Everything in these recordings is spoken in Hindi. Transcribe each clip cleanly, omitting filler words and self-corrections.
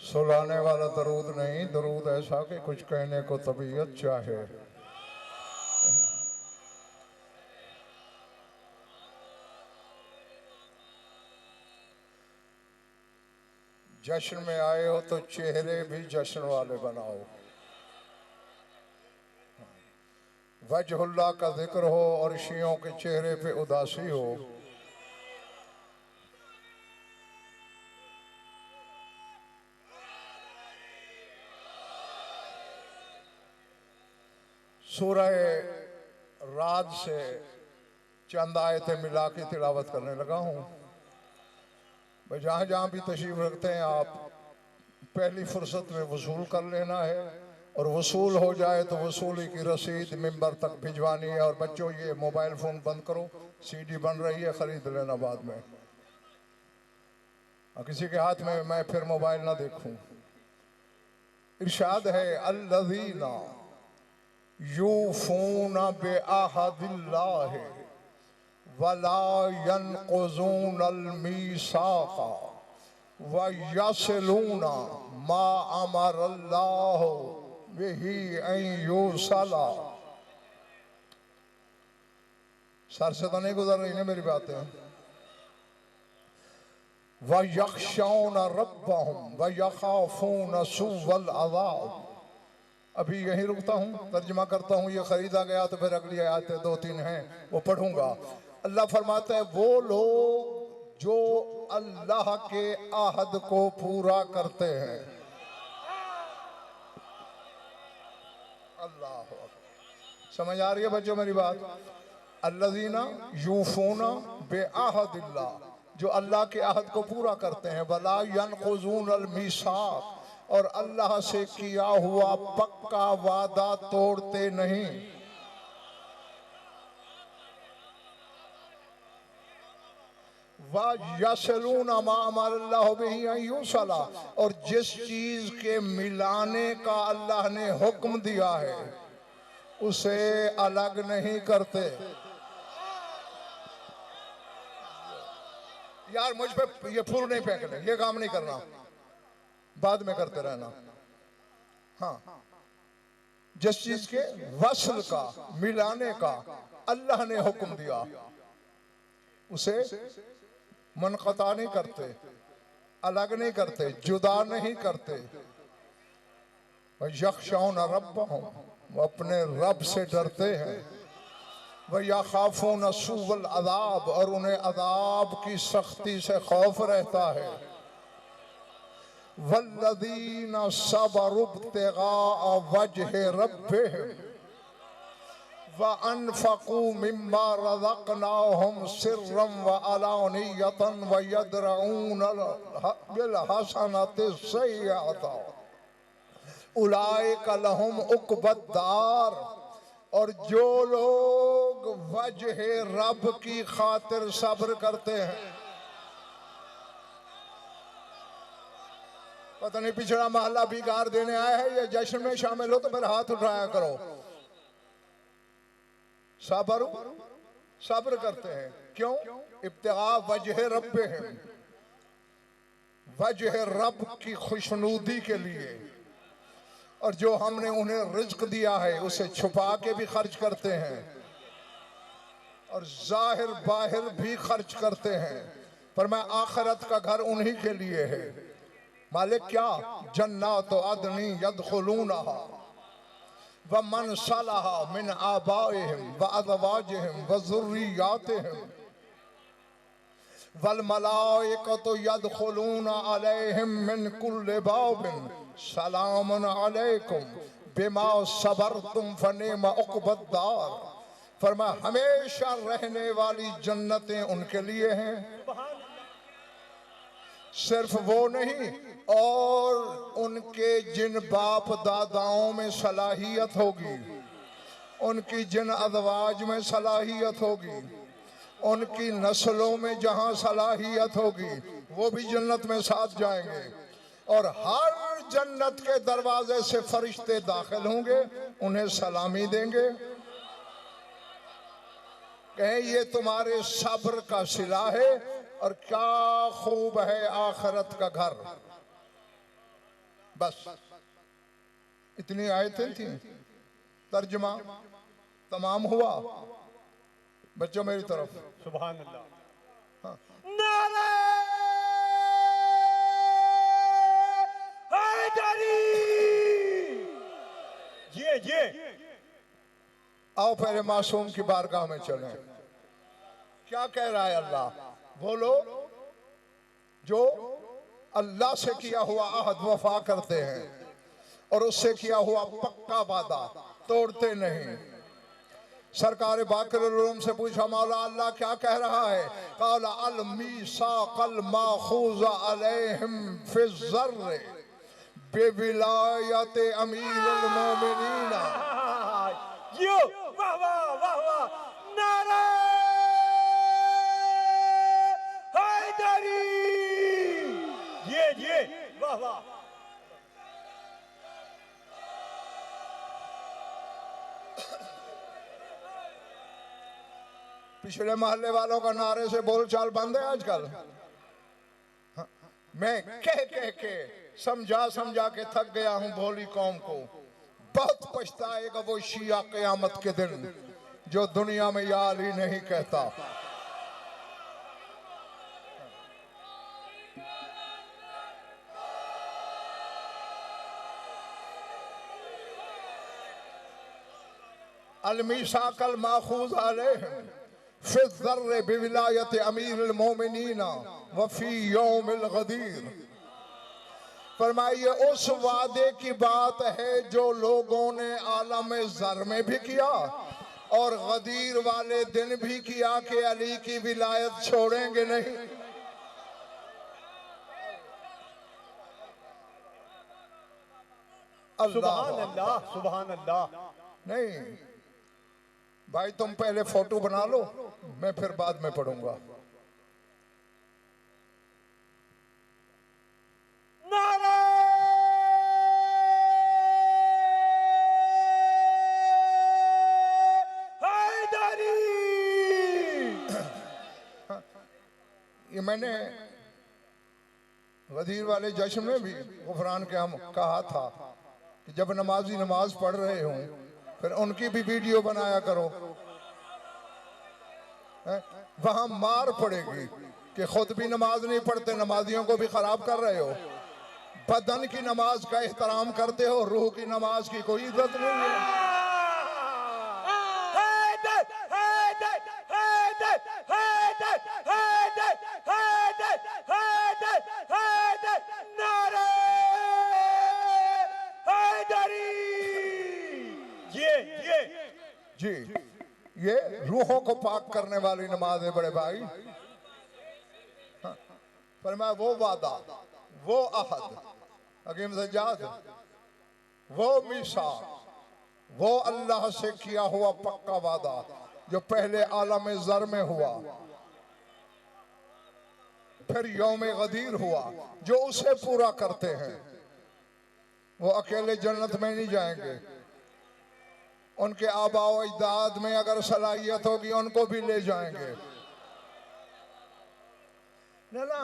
सुलाने वाला दरूद नहीं, दरूद ऐसा कि कुछ कहने को तबीयत चाहे। जश्न में आए हो तो चेहरे भी जश्न वाले बनाओ। वजहुल्लाह का जिक्र हो और शियों के चेहरे पे उदासी हो। सूरह रात से चंद आयतें मिला के तिलावत करने लगा हूँ। भाई जहाँ जहाँ भी तशरीफ रखते हैं आप पहली फुर्सत में वसूल कर लेना है, और वसूल हो जाए तो वसूली की रसीद मिंबर तक भिजवानी है। और बच्चों ये मोबाइल फ़ोन बंद करो, सीडी बन रही है, ख़रीद लेना बाद में। किसी के हाथ में मैं फिर मोबाइल ना देखूं। इरशाद है अल्लज़ीना यूफूना बिअहदिल्लाह वला यनक़ुज़ूनल मीसाक़ व यस्लूना मा अमरल्लाहु बिही अन युसला। सर से तो नहीं गुजर रही ना मेरी बातें। व यख़शौना रब्बहुम व यख़ाफ़ूना सुअल अज़ाब। अभी यहीं रुकता हूँ, तर्जुमा करता हूँ। ये खरीदा गया तो फिर अगली आयतें दो तीन हैं वो पढ़ूंगा। अल्लाह फरमाता है वो लोग जो अल्लाह के आहद को पूरा करते हैं। अल्लाह समझ आ रही है बच्चों मेरी बात? अल्लज़ीना यूफूना बिअहदिल्लाह, जो अल्लाह के आहद को पूरा करते हैं। वला यनक़ुज़ूनल मीसाक़, और अल्लाह से किया हुआ पक्का वादा तोड़ते नहीं। व यस्लूना मा अमरल्लाहु बिही अन युसला, और जिस चीज के मिलाने का अल्लाह ने हुक्म दिया है उसे अलग नहीं करते। यार मुझ पे ये फूल नहीं फेंकने, ये काम नहीं करना, बाद में करते रहना। हाँ, जिस चीज के वसल का मिलाने का अल्लाह ने हुक्म दिया उसे मुनक़ता नहीं करते, अलग नहीं करते, जुदा नहीं करते। यख़शौना रब्बहुम, वो अपने रब से डरते हैं। व यख़ाफ़ूना सुअल अज़ाब, और उन्हें अज़ाब की सख्ती से खौफ रहता है। वल्लज़ीना सबरू इब्तिग़ाअ वजहि रब्बिहिम व अनफ़क़ू मिम्मा रज़क़नाहुम सिर्रन व अलानियतन व यद्रऊन बिल हसनति सय्यअता उलाइका लहुम उक़बद्दार। और जो लोग वजहे रब की खातिर सब्र करते हैं। पता नहीं पिछड़ा महल्ला बिगाड़ देने आया है या जश्न में शामिल हो तो फिर हाथ उठाया करो। सब्र करते हैं क्यों? इब्तिग़ा वजह रब्बिहिम, वजह रब की खुशनुदी के लिए। और जो हमने उन्हें रिज्क दिया है उसे छुपा के भी खर्च करते हैं और जाहिर बाहिर भी खर्च करते हैं। पर मैं आखिरत का घर उन्हीं के लिए है। मालिक क्या? जन्नात अदनी यदखुलूनहा व मन सलहा मिन आबाइहिम व अज़वाजिहिम व ज़ुर्रियातिहिम वल मलाइकतु यदखुलूना अलैहिम मिन कुल्लि बाबिन सलामुन अलैकुम बिमा सबरतुम फनिअम उक़बद्दार। फरमाया हमेशा रहने वाली जन्नतें उनके लिए हैं। सिर्फ वो नहीं, और उनके जिन बाप दादाओं में सलाहियत होगी, उनकी जिन अज़वाज में सलाहियत होगी, उनकी नस्लों में जहाँ सलाहियत होगी, वो भी जन्नत में साथ जाएंगे। और हर जन्नत के दरवाजे से फरिश्ते दाखिल होंगे, उन्हें सलामी देंगे, कहें ये तुम्हारे सब्र का सिला है और क्या खूब है आखिरत का घर। बस इतनी आयतें थी, तर्जमा तमाम हुआ। बच्चों मेरी तरफ सुभान अल्लाह। हाँ। नारे हैदरी। ये आओ पहले मासूम की बारगाह में चलें। क्या कह रहा है अल्लाह? बोलो, जो अल्लाह से किया हुआ अहद वफा करते हैं और उससे किया हुआ पक्का वादा तोड़ते नहीं। सरकार बाकर उलूम से पूछा, मौला अल्लाह क्या कह रहा है? काला अल मीसाक़ल माखूज़ अलैहिम फ़िज़्ज़र्र बिविलायत अमीरुल मोमिनीन। यो वाह वाह वाह वाह। नारे हैदरी। ये वाह वाह। पिछले मोहल्ले वालों का नारे से बोलचाल बंद है आजकल। हाँ, मैं कह के समझा समझा के थक गया हूं भोली कौम को। बहुत पछताएगा वो शिया क़यामत के दिन जो दुनिया में या अली नहीं कहता। अल मीसाक़ल माखूज़ अलैहिम फ़िज़्ज़र्र बिविलायत अमीरुल मोमिनीन व फ़ी यौमिल गदीर। फरमाइए उस वादे की बात है जो लोगों ने आलम ज़र में भी किया और गदीर वाले दिन भी किया कि अली की विलायत छोड़ेंगे नहीं। सुभान अल्लाह सुभान अल्लाह। नहीं भाई, तुम पहले फोटो बना लो, मैं फिर बाद में पढ़ूंगा। नारे हैदरी। ये मैंने गदीर वाले जश्न में भी गुफरान के हम कहा था कि जब नमाजी नमाज पढ़ रहे हों फिर उनकी भी वीडियो बनाया करो। वहां मार पड़ेगी कि खुद भी नमाज नहीं पढ़ते, नमाजियों को भी खराब कर रहे हो। बदन की नमाज का एहतराम करते हो, रूह की नमाज की कोई इज्जत नहीं है। हैदर हैदर हैदर हैदर हैदर हैदर हैदर हैदर। नारे हैदरी। ये जी, ये रूहों को पाक करने वाली नमाज है बड़े भाई। हाँ, पर मैं वो वादा, वो अहद हकीम सज्जाद, वो मीसा, वो अल्लाह से किया हुआ पक्का वादा जो पहले आलम ज़र में हुआ, फिर यौम गदीर हुआ, जो उसे पूरा करते हैं वो अकेले जन्नत में नहीं जाएंगे। उनके आबाओ अजदाद में अगर सलाहियत होगी उनको भी ले जाएंगे। ना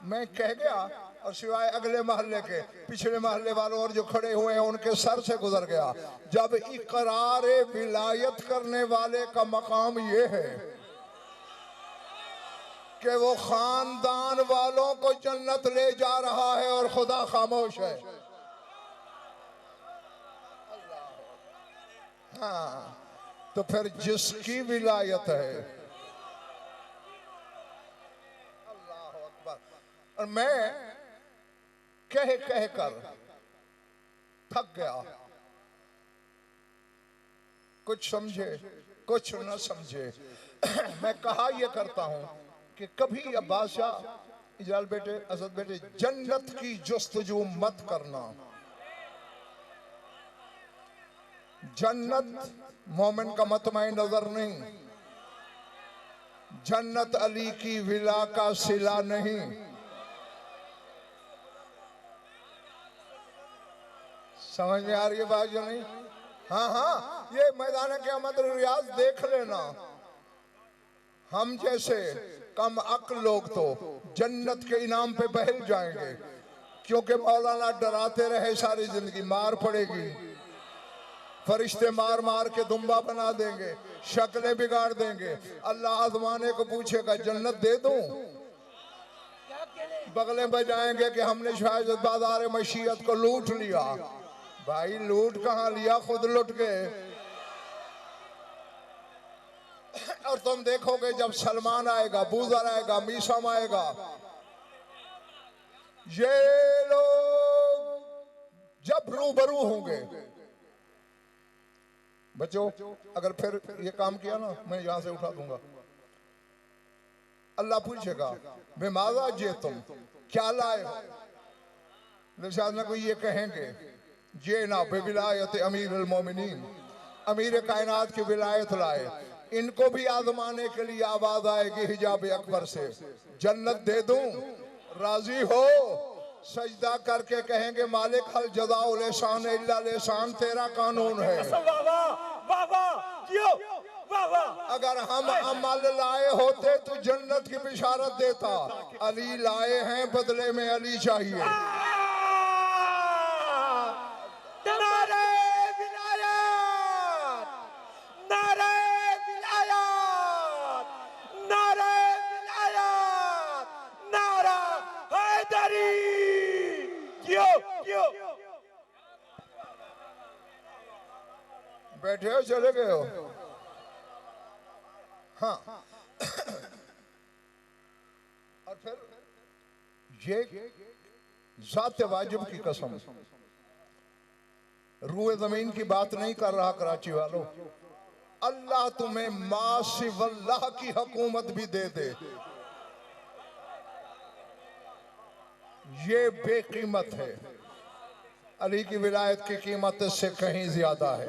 मैं कह गया और सिवाय अगले मोहल्ले के पिछले मोहल्ले वालों और जो खड़े हुए हैं उनके सर से गुजर गया। जब इकरार विलायत करने वाले का मकाम ये है कि वो खानदान वालों को जन्नत ले जा रहा है और खुदा खामोश है। हाँ, तो फिर जिसकी विलायत है, अल्लाह अकबर। और मैं कह कर थक गया, कुछ समझे कुछ न समझे। मैं कहा यह करता हूं कि कभी अब बादशाह इजलाल बेटे, असद बेटे, जन्नत की जुस्तजू मत करना। जन्नत मोमिन का मतमाई नजर नहीं, जन्नत अली की विला का सिला नहीं। समझ में आ रही है बात जो नहीं? हाँ हाँ, ये मैदान क़यामत रियाज देख लेना। हम जैसे कम अक्ल लोग तो जन्नत के इनाम पे बहल जाएंगे, क्योंकि मौलाना डराते रहे सारी जिंदगी, मार पड़ेगी, फरिश्ते मार मार के दुम्बा बना देंगे, शक्लें बिगाड़ देंगे। अल्लाह आजमाने को पूछेगा जन्नत दे दूं? बगलें बजाएंगे कि हमने शायद बाजार मशीयत को लूट लिया। भाई लूट कहाँ लिया, खुद लुट गए। और तुम देखोगे जब सलमान आएगा, बूजर आएगा, मीसम आएगा, ये लोग जब रूबरू होंगे, बच्चों अगर फिर ये काम किया ना मैं यहां से उठा दूंगा। अल्लाह पूछेगा बेमाजा जे तुम क्या लाए हो? लिहाजा कोई ये कहेंगे ये ना बेविलायत अमीर अल मोमिनीन, अमीर कायनात की विलायत लाए। इनको भी आजमाने के लिए आवाज आएगी हिजाब अकबर से, जन्नत दे दूं, राजी हो? सजदा करके कहेंगे मालिक हल जज़ाउ लिसान इल्ला लिसान, तेरा कानून है। अगर हम अमल लाए होते तो जन्नत की बिशारत देता। अली लाए हैं, बदले में अली चाहिए। नारे विलायत, नारे विलायत, नारे विलायत, नारा हैदरी। क्यों क्यों बैठे हो, चले गए हो? हाँ। और फिर ये जात वाजिब की कसम, रूए जमीन की बात नहीं कर रहा कराची वालों, अल्लाह तुम्हें मासिवल्लाह की हुकूमत भी दे दे, ये बेकीमत है। अली की विलायत की कीमत इससे कहीं ज्यादा है।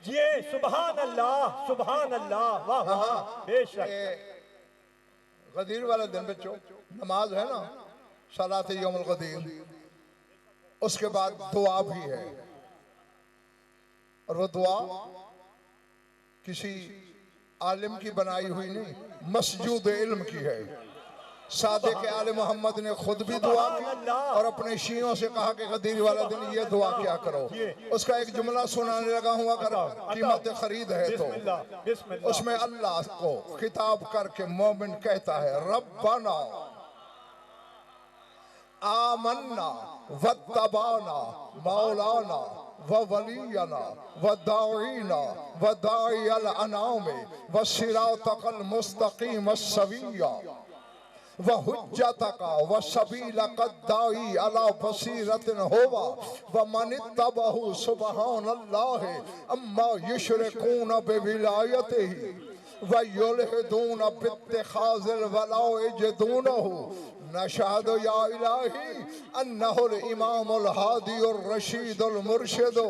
ये सुभान अल्लाह, सुभान अल्लाह, वाह वाह, बेशक। गदीर वाले दिन बच्चों नमाज है ना, सलात यौमुल गदीर, उसके बाद दुआ भी है। और वो दुआ किसी आलिम की बनाई हुई नहीं, मस्जूद इल्म की है। सादे के आले मोहम्मद ने खुद भी दुआ की और अपने शियों से कहा कि गदीर वाला दिन ये दुआ क्या करो। उसका एक जुमला सुनाने लगा हूँ, अगर कीमत खरीद है तो उसमें अल्लाह को खिताब करके मोमिन कहता है रब्बना आमन्ना वत्तबाना मौलाना व वलियना व दाईना व दाई अल अनामे व सिरातकल मुस्तकीम सविया व हुज्जतका व सबीला कद्दाई अला बसीरतिन होवा व मनित्तबहु सुबहानल्लाह अम्मा युशरिकून बिविलायतिही व युल्हिदून बित्तिखाज़िल वलाइज दूनहु नशहदु या इलाही अन्नहुल इमामुल हादियुर रशीदुल मुर्शिदु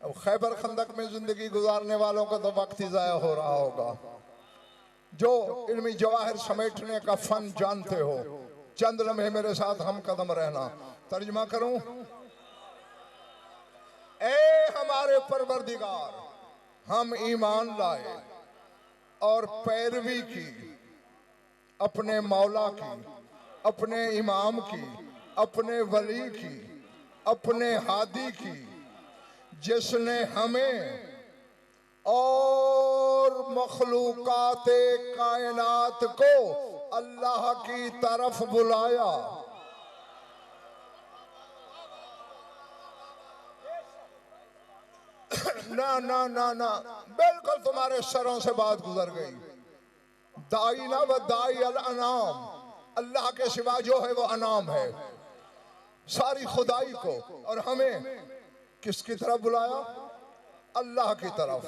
अब खैबर खंदक में जिंदगी गुजारने वालों का तो वक्त ही जाया हो रहा होगा, जो इल्मी जवाहिर समेटने का फन जानते हो। चंद लम्हे मेरे साथ हम कदम रहना। तर्जुमा करूं, ए हमारे परवरदिगार, हम ईमान लाए और पैरवी की अपने मौला की, अपने इमाम की, अपने वली की, अपने हादी की, जिसने हमें और मखलूकाते कायनात को अल्लाह की तरफ बुलाया। ना ना ना ना, बिल्कुल तुम्हारे सरों से बात गुजर गई। दाई ना व दाई अल अनाम, अल्लाह के सिवा जो है वो अनाम है, सारी खुदाई को। और हमें किसकी तरफ बुलाया? अल्लाह की तरफ।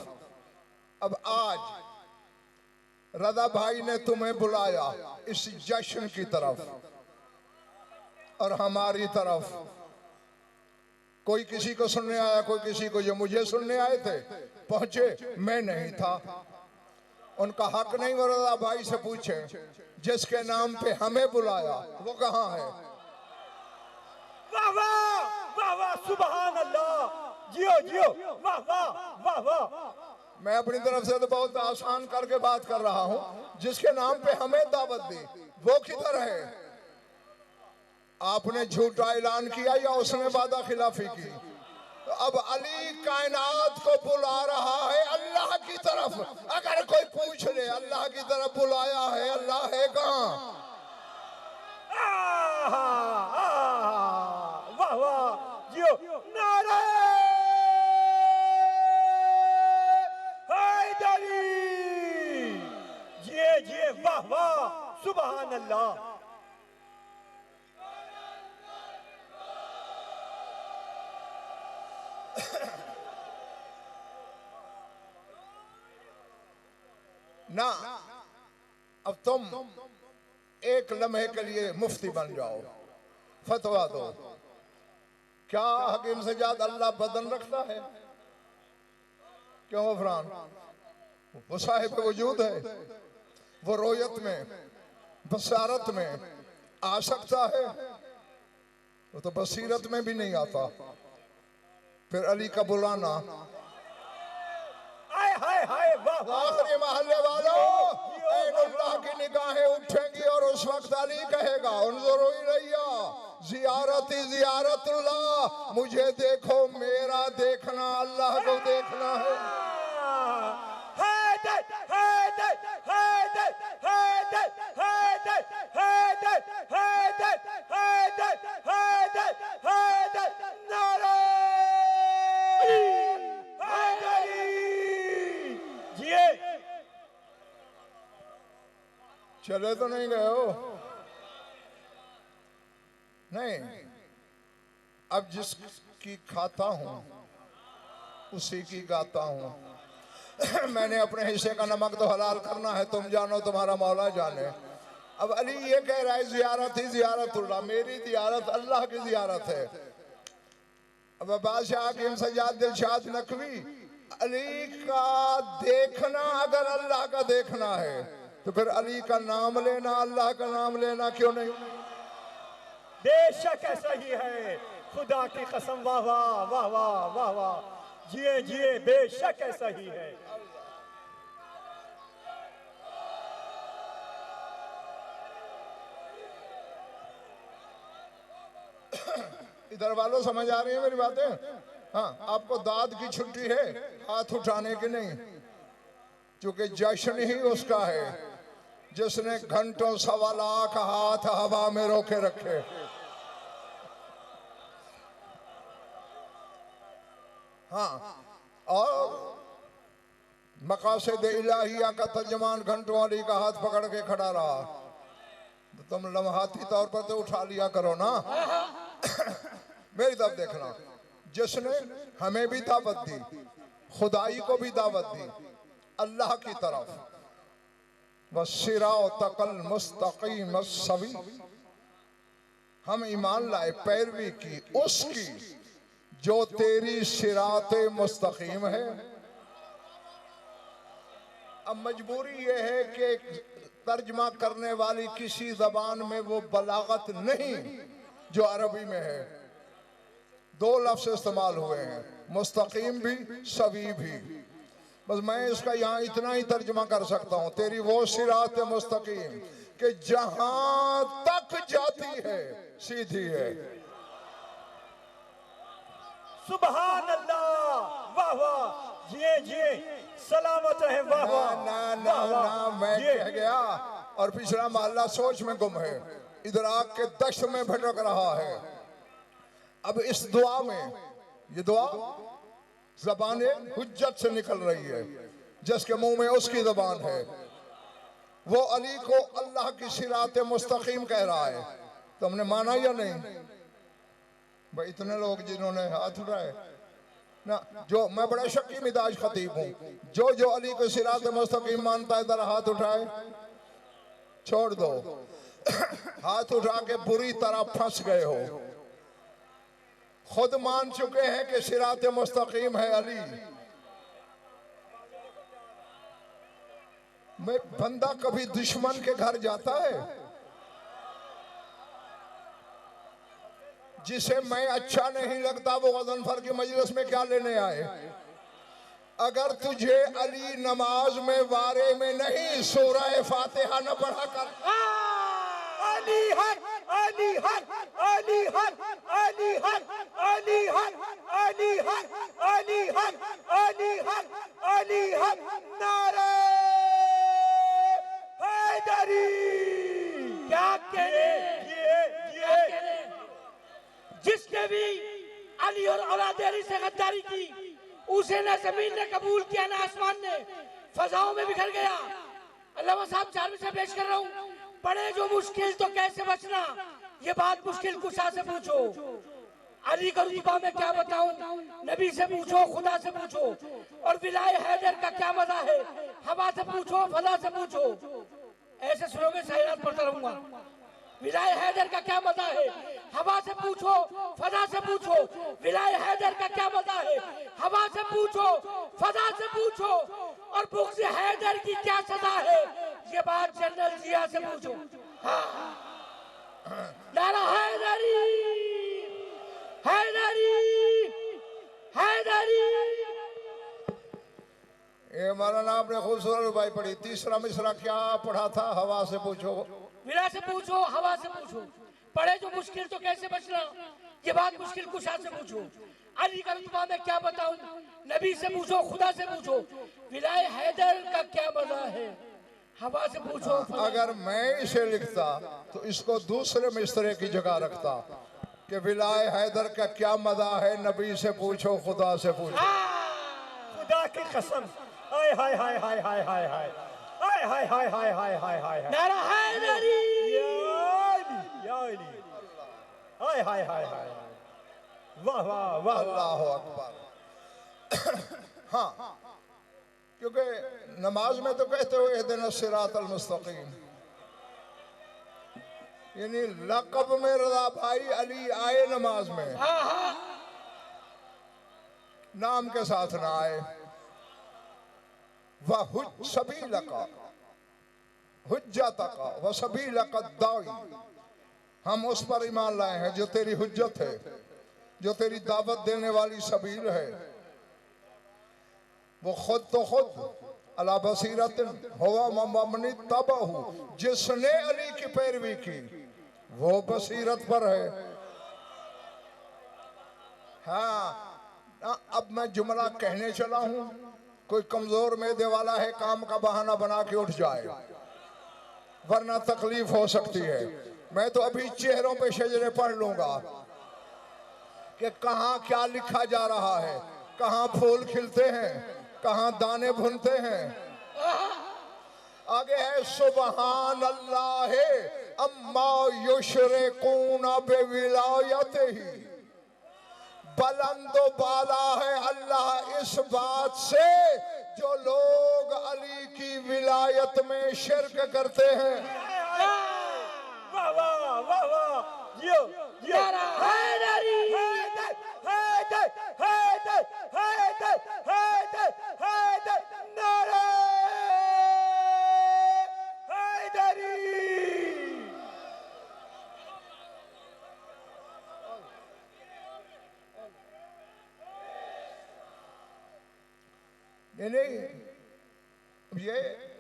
अब आज रजा भाई ने तुम्हें बुलाया इस जश्न की तरफ और हमारी तरफ कोई किसी को सुनने आया, कोई किसी को। जो मुझे सुनने आए थे पहुंचे, मैं नहीं था। उनका हक नहीं बनता भाई से पूछे जिसके नाम पे हमें बुलाया वो कहाँ है। वाह वाह वाह वाह, सुभान अल्लाह, जियो जियो, वाह वाह वाह वाह। मैं अपनी तरफ से तो बहुत आसान करके बात कर रहा हूं। जिसके नाम पे हमें दावत दी वो किधर है? आपने झूठा ऐलान किया या उसने वादा खिलाफी की? तो अब अली कायनात को बुला रहा है अल्लाह की तरफ। अगर कोई पूछ ले अल्लाह की तरफ बुलाया है, अल्लाह है कहाँ? वाह वाह, जियो, नारे हैदरी, जिए जिए, वाह वाह, सुभान अल्लाह। ना अब तुम एक लम्हे के लिए मुफ्ती बन जाओ, फतवा दो। क्या हकीम सजाद अल्लाह बदन रखता है? क्यों गफरान? वो साहिब वजूद है, वो रोयत में बसारत में आ सकता है, वो तो बसीरत में भी नहीं आता। फिर अली का बुलाना, हाय हाय, वाह वाह। आखिरी महल्ले वालों, अल्लाह की निगाहें उठेंगी और उस वक्त अली कहेगा उन्जुरू इलैया ज़ियारती ज़ियारतुल्लाह, मुझे देखो, मेरा देखना अल्लाह को देखना है। हैदर हैदर हैदर हैदर हैदर हैदर हैदर हैदर हैदर हैदर, नारे हैदरी, जिए। चले तो नहीं गए हो? नहीं, अब जिसकी खाता हूं उसी की गाता हूं। मैंने अपने हिस्से का नमक तो हलाल करना है, तुम जानो तुम्हारा मौला जाने। अब अली ये कह रहा है ज़ियारत ही ज़ियारतुल्लाह, मेरी ज़ियारत अल्लाह की ज़ियारत है। अब बादशाह हकीम सजाद दिलशाद नकवी, अली का देखना अगर अल्लाह का देखना है तो फिर अली का नाम लेना अल्लाह का नाम लेना क्यों नहीं? बेशक ऐसा ही है, खुदा की कसम, वाह वाह वाह वाह वाह वाह, जिए जिए, बेशक ऐसा ही है। इधर वालों समझ आ रही है मेरी बातें? हाँ, आपको दाद की छुट्टी है, हाथ उठाने की नहीं, क्योंकि जश्न ही उसका है जिसने घंटों 1.25 लाख हाथ हवा में रोके रखे। हाँ, और मकासद इलाहिया का तर्जमान घंटों अली का हाथ पकड़ के खड़ा रहा। तो तुम लम्हाती तौर पर तो उठा लिया करो ना। मेरी तरफ देखना, जिसने हमें भी दावत दी, खुदाई को भी दावत दी अल्लाह की तरफ, वसिरा तकल मुस्तकीम सवी, हम ईमान लाए पैरवी की उसकी जो तेरी सिराते मुस्तकीम है। अब मजबूरी यह है कि तर्जमा करने वाली किसी जबान में वो बलागत नहीं जो अरबी में है। 2 लफ्ज़ इस्तेमाल हुए हैं, मुस्तकीम भी सवी भी। बस मैं इसका यहाँ इतना ही तर्जमा कर सकता हूँ, तेरी वो सिरात मुस्तकीम कि जहां तक जाती है सीधी है। सुभान अल्लाह, वाह वाह, जिए जिए, सलामत रहे, वाह वाह। ना ना ना, मैं कह गया और पिछला मोहल्ला सोच में गुम है, इदराक के दश्त में भटक रहा है। अब इस दुआ में, ये दुआ ज़बाने हुज्जत से निकल रही है, जिसके मुंह में उसकी ज़बान है, वो अली को अल्लाह की सिरात मुस्तकीम कह रहा है। तो हमने माना या नहीं भाई? इतने लोग जिन्होंने हाथ उठाए ना, जो मैं बड़ा शक्की मिजाज खतीब हूँ, जो अली को सिरात मुस्तकीम मानता है जरा हाथ उठाए। छोड़ दो, हाथ उठा के बुरी तरह फंस गए हो। खुद मान चुके हैं कि सिरात मुस्तकीम है अली। मैं बंदा कभी दुश्मन के घर जाता है? जिसे मैं अच्छा नहीं लगता वो गज़नफर की मजलिस में क्या लेने आए? अगर तुझे अली नमाज में वारे में नहीं सूरह फातिहा न पढ़ा कर, अली हर अली हर अली हर अली हर अली हर अली हर अली हर अली हर अली हर नारे हैदरी। क्या कहने, जिसने भी अली और औलाद अली से गद्दारी की उसे न जमीन ने कबूल किया न आसमान ने, फजाओं में बिखर गया। अल्लामा साहब चार से पेश कर रहा हूँ। पड़े जो मुश्किल तो कैसे बचना, ये बात मुश्किल कुशा से पूछो। अली का रुतबा में क्या बताऊं, नबी से पूछो, खुदा से पूछो। और विलाय हैदर का क्या मजा है, हवा से पूछो, फजा से पूछो। ऐसे सुरों में शायरात पढ़ता रहूंगा। विलाय हैदर का क्या मजा है, हवा से पूछो, फजा से पूछो। विलाय हैदर का क्या मजा है, हवा से पूछो, फजा से पूछो। और बुग़्ज़ हैदर की क्या सजा है, ये बात जनरल जिया से पूछो। हाँ। नारा हैदरी हैदरी हैदरी। ये मौलाना आपने खूबसूरत रुबाई पढ़ी। तीसरा मिसरा क्या पढ़ा था? हवा से पूछो, विला से पूछो, हवा से पूछो। पढ़े जो मुश्किल तो कैसे बचना, ये बात मुश्किल कुशा से पूछो। अली का रुतबा में क्या बताऊं, नबी से पूछो, खुदा से पूछो। विलाय हैदर का क्या मजा है, हवा से पूछो। अगर मैं इसे लिखता तो इसको दूसरे मिसरे की जगह रखता कि विलाय हैदर का क्या मजा है, नबी से पूछो, खुदा से पूछो। खुदा की कसम, हाय हाय हाय हाय हाय हाय हाय हाय हाय हाय हाय हाय हाय हाय। नारा हैदरी, या अली, हाय हाय हाय हाय। वाह वाह वाह, अल्लाह अकबर। हाँ, क्योंकि नमाज में तो कहते हो इहदिना सिरातल मुस्तकीम, यानी लक़ब में रज़ा भाई अली आए नमाज में, नाम के साथ ना आए। वह सभी लका हुज्जत का वह सभी लक़द्दाई, हम उस पर ईमान लाए हैं जो तेरी हुज्जत है, जो तेरी दावत देने वाली सबील है। वो खुद तो खुद अला बसीरत हुआ ममनी तबहू, जिसने अली की पैरवी की वो बसीरत पर है। हाँ, अब मैं जुमला कहने चला हूं, कोई कमजोर मैदे वाला है काम का बहाना बना के उठ जाए, वरना तकलीफ हो सकती है। मैं तो अभी चेहरों पे शजरे पढ़ लूंगा कि कहाँ क्या लिखा जा रहा है, कहाँ फूल खिलते हैं, कहाँ दाने भुनते हैं। आगे है सुबहान अल्लाह अम्मा युशरिकून बिविलायतिही, बुलंदो बाला है अल्लाह इस बात से जो लोग अली की विलायत में शिरक करते हैं। वाह वाह वाह वाह, जियो जियो। नारा हैदरी, हैदर हैदर हैदर हैदर हैदर हैदर, नारे हैदरी। नहीं, ये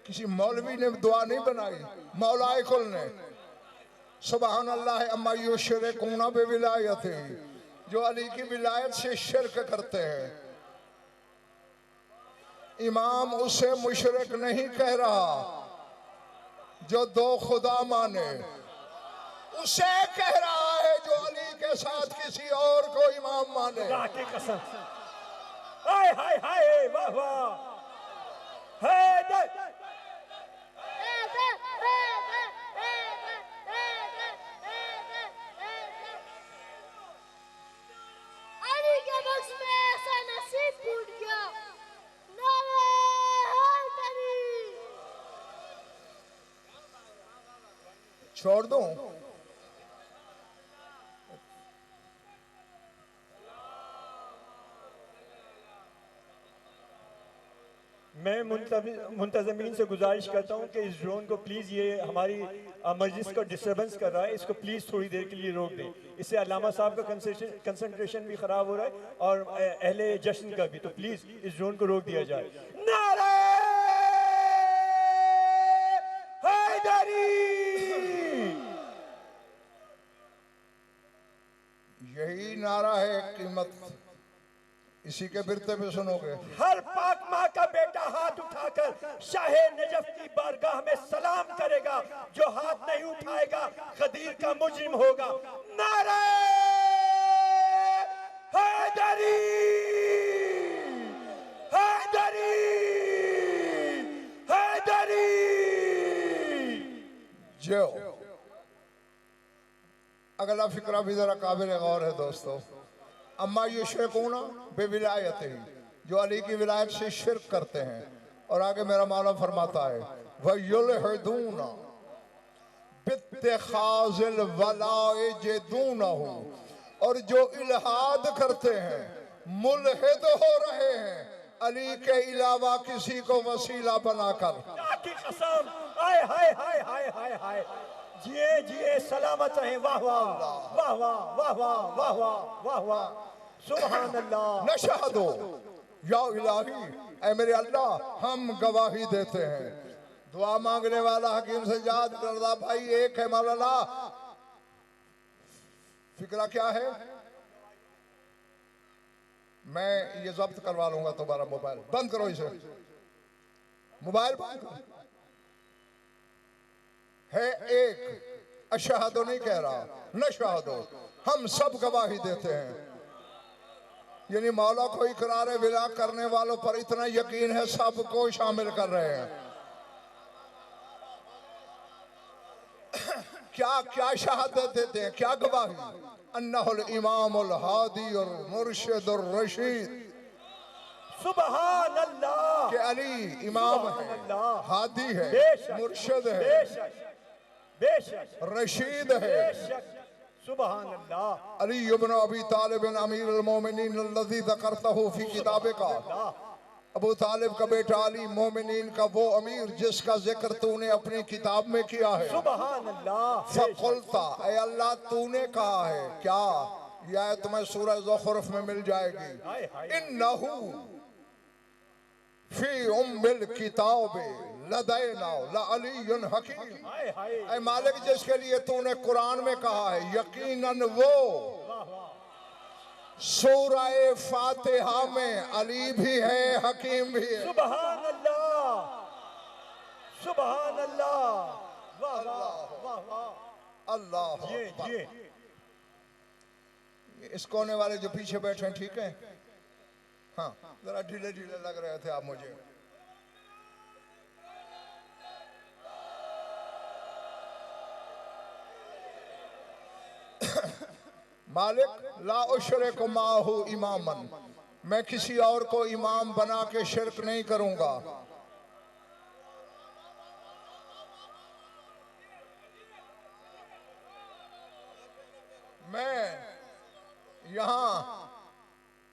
किसी मौलवी ने दुआ नहीं बनाई, मौलाए कुल ने। सुबहान अल्लाह अम्मा युशरिकून बिविलायतिही, जो अली की विलायत से शिरक करते हैं। इमाम उसे मुशरिक नहीं कह रहा जो दो खुदा माने, उसे कह रहा है जो अली के साथ किसी और को इमाम माने। खुदा की कसम, हाय हाय हाय, वाह वाह। हैदर अली के बख्श में ऐसा नसीब फूट गया। नारे हैदरी। छोड़ दूं? मैं मुंतज़मीन से गुजारिश करता हूँ कि इस ड्रोन को प्लीज़, ये हमारी मजलिस को डिस्टर्बेंस कर रहा है, इसको प्लीज़ थोड़ी देर के लिए रोक दें। इससे अल्लामा साहब का कंसंट्रेशन भी ख़राब हो रहा है और अहले जश्न का भी। तो प्लीज़ इस ड्रोन को रोक दिया जाए। नारे हैदरी, यही नारा है कीमत, इसी के बिरते पे सुनोगे। हर पाक माँ का बेटा हाथ उठाकर शाहे नजफ की बारगाह में सलाम करेगा, जो हाथ नहीं उठाएगा गदीर का मुजरिम होगा। नारे हैदरी, हैदरी, हैदरी। जो अगला फिक्रा भी जरा काबिल गौर है दोस्तों। अम्मा युशरिकूना बेविलायत ही, जो अली की विलायत से शिरक करते हैं। और आगे मेरा मौला फरमाता है वयुलहिदूना बित्तिखाज़िल वलाइज दूनहु, और जो इल्हाद करते हैं, मुल्हिद हो रहे हैं अली के अलावा किसी को वसीला बनाकर। की कसम, हाय हाय हाय हाय हाय हाय, जिए जिए सलामत रहे। वाह वाह वाह वाह वाह वाह वाह वाह वाह वाह, सुभान अल्लाह। नशहदो या इलाही, ऐ मेरे अल्लाह हम गवाही देते हैं। दुआ मांगने वाला हकीम से याद करदा भाई एक है मौलाना। फिक्रा क्या है? मैं ये जब्त करवा लूंगा तुम्हारा मोबाइल, बंद करो इसे, मोबाइल बंद करो। है एक, अशहदो नहीं कह रहा, नशहदो, हम सब गवाही देते हैं। यानी मौला को इकरार विला करने वालों पर इतना यकीन है, सबको शामिल कर रहे हैं। क्या क्या शहादत देते हैं, क्या गवाही? अन्नहुल इमामुल हादी और मुर्शिदुर रशीद, सुभान अल्लाह, कि अली इमाम है, हादी है, मुर्शिद है, बेशक बेशक रशीद है। बेशक, सुभान अल्लाह। अली इब्न अबी तालिब अमीरुल मोमिनीन अल्लज़ी ज़करतहु फी किताबिका, अबू तालिब का बेटा अली मोमिनीन का वो अमीर जिसका जिक्र तूने अपनी किताब में किया है। सुभान अल्लाह। फ़क़ुल्ता, ऐ अल्लाह तूने कहा है क्या? यह तुम्हें सूरह ज़ुख़रुफ़ में मिल जाएगी। इन्नहु फी उम्मिल किताब लदैना लअलियुन हकीम, ऐ मालिक जिसके लिए तूने कुरान में कहा है यकीनन वो सूरह फातिहा में अली भी है, हकीम भी है। सुभान अल्लाह, सुभान अल्लाह, वाह वाह वाह वाह, अल्लाह ये इस कोने वाले जो पीछे बैठे हैं ठीक है? हाँ, जरा ढीले ढीले लग रहे थे आप मुझे। मालिक ला उशरिकु माहू इमामन, मैं किसी और को इमाम बना के शिरक नहीं करूंगा। मैं यहाँ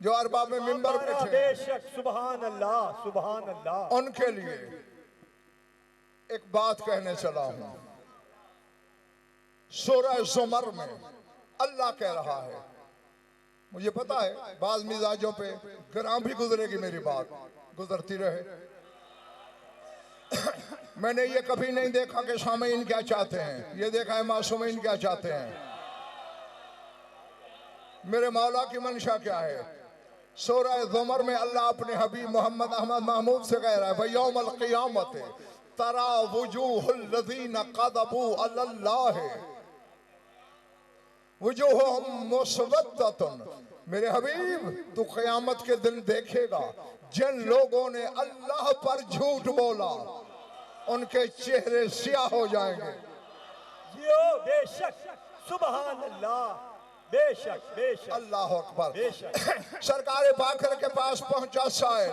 जो अरबाब में मिंबर बैठे हैं, बेशक, सुभान अल्लाह, सुभान अल्लाह, उनके लिए एक बात कहने चला हूं। सूरह ज़ुमर में अल्लाह कह रहा है, मुझे पता है बाज मिजाजों पे ग्राम भी गुजरेगी, मेरी बात गुजरती रहे। मैंने ये कभी नहीं देखा कि सामीन क्या चाहते हैं, ये देखा है मासूमीन क्या चाहते हैं। मेरे मौला की मंशा क्या है? सूरह ज़ुमर में अल्लाह अपने हबीब मोहम्मद अहमद महमूद से कह रहा है वयौमल क़ियामत तरा वुजूहुल लज़ीना क़ज़बू अलल्लाह वुजूहुहुम मुस्वद्दतुन, मेरे हबीब तू क़यामत के दिन देखेगा जिन लोगों ने अल्लाह पर झूठ बोला उनके चेहरे स्याह हो जाएंगे। जियो, बेशक, सुभान अल्लाह, बेशक बेशक, अल्लाह अकबर। बेशक। सरकार बाकर के पास पहुंचा साइल,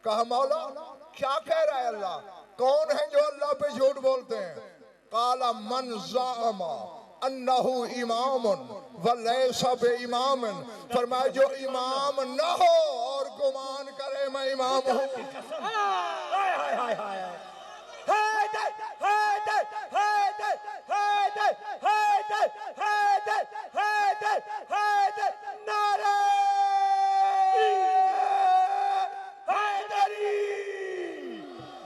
कहा मौला क्या कह रहा है अल्लाह? कौन है जो अल्लाह पे झूठ बोलते हैं? काला मन ज़ाअमा अन्नहु इमामुन व लैसा बे इमामन, फरमाया जो इमाम न हो और गुमान करे मैं इमाम हूँ। हाय हाय हाय हाय हैदर हैदर हैदर हैदर हैदर हैदर हैदर हैदर नारे हैदरी।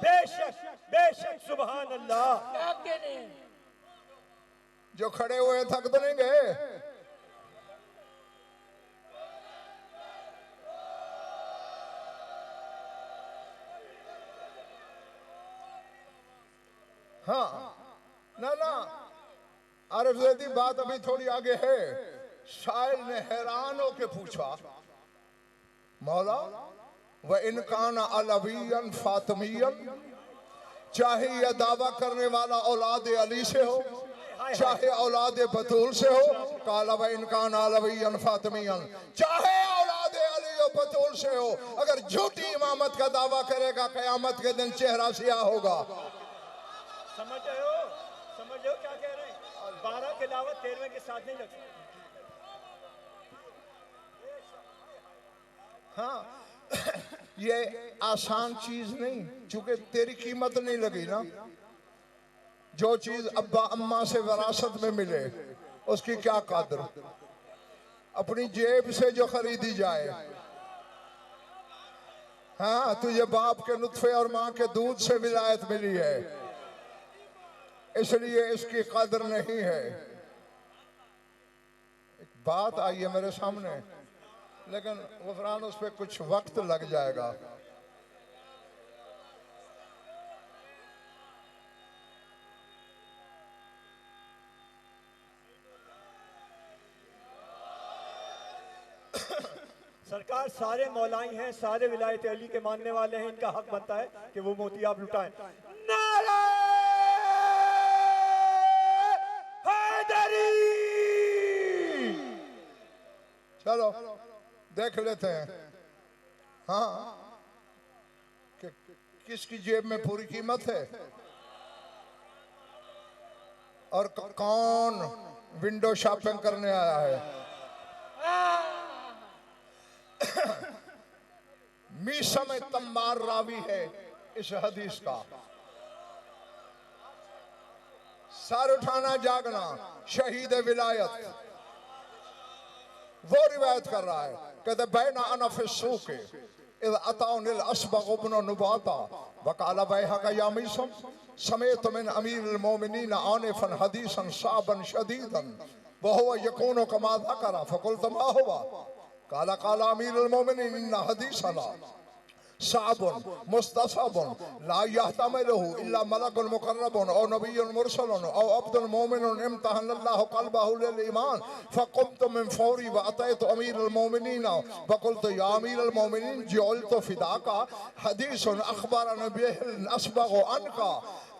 बेशक बेशक सुभान अल्लाह। क्या कहने जो खड़े हुए थक तो नहीं गए? हाँ ना ना, आरिफ ज़ैदी बात अभी थोड़ी आगे है। शायर ने हैरान होके पूछा, मौला व इनकान अलवियन फातिमियन, चाहे यह दावा करने वाला औलाद अली से हो चाहे औलाद बतूल से हो, काला व इनकान अलवियन फातिमियन, चाहे औलाद अली और बतूल से हो, अगर झूठी इमामत का दावा करेगा कयामत के दिन चेहरा सियाह होगा। समझ रहे हो क्या कह रहे हैं? 12 के अलावा 13वें के साथ नहीं लगता। हाँ ये आसान चीज नहीं, चूंकि तेरी कीमत नहीं लगी ना। जो चीज अब्बा अम्मा से विरासत में मिले उसकी क्या कदर, अपनी जेब से जो खरीदी जाए। हाँ तुझे बाप के नुत्फे और माँ के दूध से विलायत मिली है, इसलिए इसकी कदर नहीं है। एक बात आई है मेरे सामने, लेकिन गुफरान उस पर कुछ वक्त लग जाएगा। सरकार सारे मौलाई हैं, सारे विलायत अली के मानने वाले हैं, इनका हक बनता है कि वो मोतियाब लुटाएं। नारे हैदरी। चलो देख लेते हैं हाँ कि किसकी जेब में पूरी कीमत है और कौन विंडो शॉपिंग करने आया है। मीसा में तम्मार रावी है इस हदीस का। सर उठाना जागना शहीद विलायत वो रिवायत कर रहा है, कहते बैना अना फी सूक़ इज़ अतानिल अस्बग़ इब्न नुबाता वक़ाला बैहक़ या मीसम समेत मिन अमीरिल मोमिनीन आनिफन हदीसन साबन शदीदन वहुव यकूनु कमा ज़करा फ़क़ुल्तु मा हुवा काला काला अमीरुल मोमिनीन इन्ना हदीसना साबुन मुस्तसबुन ला यहतमिलुहु इल्ला मलकुल मुकर्रबुन औ नबियुन मुरसलुन औ अब्दुल मोमिनुन इम्तहनल्लाहु क़ल्बहु लिल ईमान फ़क़ुमतु मिन फ़ौरी व अतैतु अमीरुल मोमिनीन व क़ुल्तु या अमीरुल मोमिनीन जुइलतु फ़िदाका हदीसुन अख़बरनी बिहिल अस्बग़ु अन्का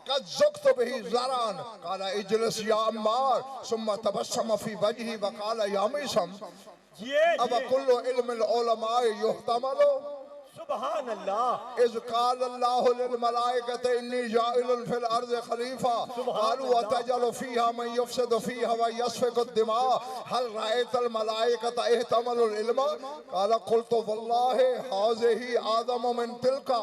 क़द ज़ुक़्तु बिही ज़रान क़ाला इजलिस या अम्मार सुम्मा तबस्सम फ़ी वजही व क़ाला या मीसम अब कुल्लु इल्मिल उलमाए युहतमलु सुभान अल्लाह। इज़ क़ालल्लाहु लिल मलाइकति इन्नी जाइलुन फ़िल अर्ज़ि ख़लीफ़ा क़ालू अतजअलु फ़ीहा मन युफ़सिदु फ़ीहा व यस्फ़िकु दिमा हल रअयतल मलाइकता इहतमलुल इल्मा क़ाला क़ुल्तु वल्लाहि हाज़िही आदमु मिन तिल्का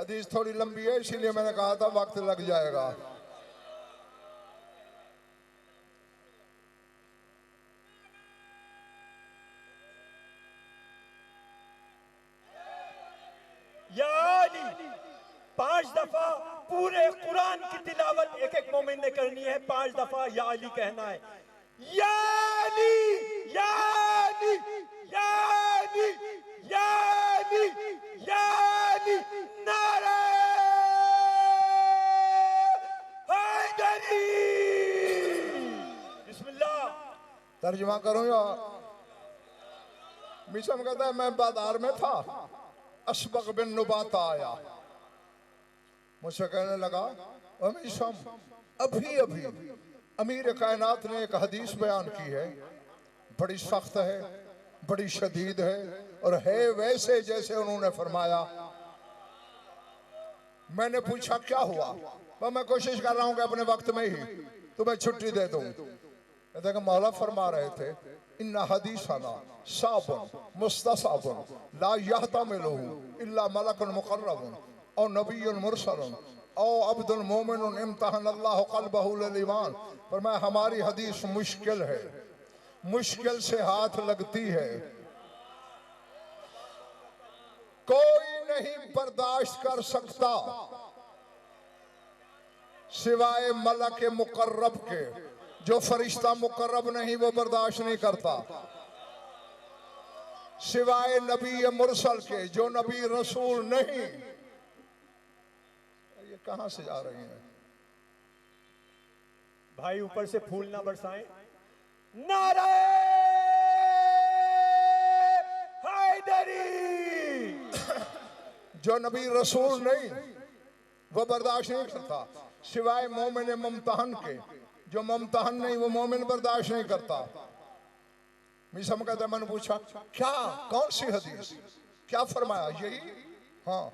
हदीस थोड़ी लंबी है, इसीलिए मैंने कहा था वक्त लग जाएगा। या अली 5 दफा पूरे कुरान की तिलावत एक एक मोमिन ने करनी है। 5 दफा या अली कहना है। या अली, या अली, या अली, या अली, या अली, नारे हैदरी। बिस्मिल्लाह। तर्जुमा करूं या मिशम कहता है मैं बाजार में था, अशबक बिन नुबाता आया, मुझसे कहने लगा मिशम अभी अभी अमीर कायनात ने एक हदीस बयान की है, बड़ी सख्त है, बड़ी शदीद है और है वैसे जैसे उन्होंने फरमाया। मैंने पूछा क्या हुआ? तो मैं कोशिश कर रहा हूं कि अपने वक्त में ही तुम्हें छुट्टी दे दूं। कहते कि मौला फरमा रहे थे इन्ना हदीसाना साबुन मुस्तसाबुन ला यहतमिलुहु इल्ला मलकुन मुकर्रबुन और नबियुन मुरसलुन और अब्दुल मोमिनुन इम्तहन अल्लाह क़ल्बहु लिल ईमान। पर मैं हमारी हदीस मुश्किल है, मुश्किल से हाथ लगती है, कोई नहीं बर्दाश्त कर सकता सिवाय मलक मुकर्रब के। जो फरिश्ता मुकर्रब नहीं वो बर्दाश्त नहीं करता, सिवाय नबी मुरसल के, जो नबी रसूल नहीं। ये कहां से जा रही हैं भाई? ऊपर से फूल ना बरसाएं। नारे हैदरी। जो नबी रसूल नहीं वो बर्दाश्त नहीं करता, सिवाय मोमिन मुमतहन के। जो मुमतहन नहीं वो मोमिन बर्दाश्त नहीं करता। मिसम कहता मैंने पूछा क्या, कौन सी हदीस, क्या फरमाया? यही। हाँ।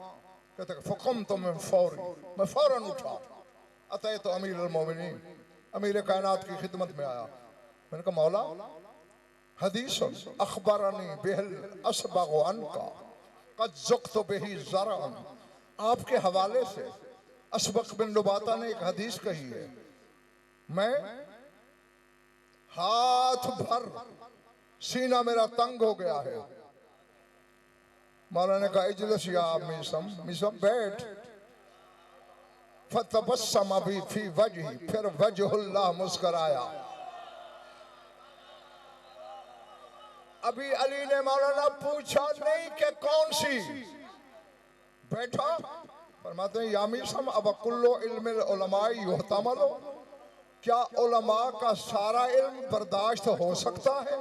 कहते फकुम तो मैं फौरन उठा, अतः तो अमीर अल-मोमिनीन, अमीर कायनात की खिदमत में आया। मैंने कहा मौला हदीस अखबरनी बिहल असबग अनका कद ज़ुक़्तु बिही ज़रअन, आपके हवाले से असबक बिन लुबाता ने एक हदीस कही है, मैं हाथ भर सीना मेरा तंग हो गया है। मौला ने कहा इजलिस या मिसम, मिसम बैठ। फतबस्सम भी फी वजही, फिर वजहुल्लाह मुस्कुराया। अभी अली ने मौलाना पूछा नहीं कि कौन सी, बैठा। फरमाते हैं या मिसम अब कुल्लो इल्मिल उलमाई युहतमलो, क्या उलमा का सारा इल्म बर्दाश्त हो सकता है?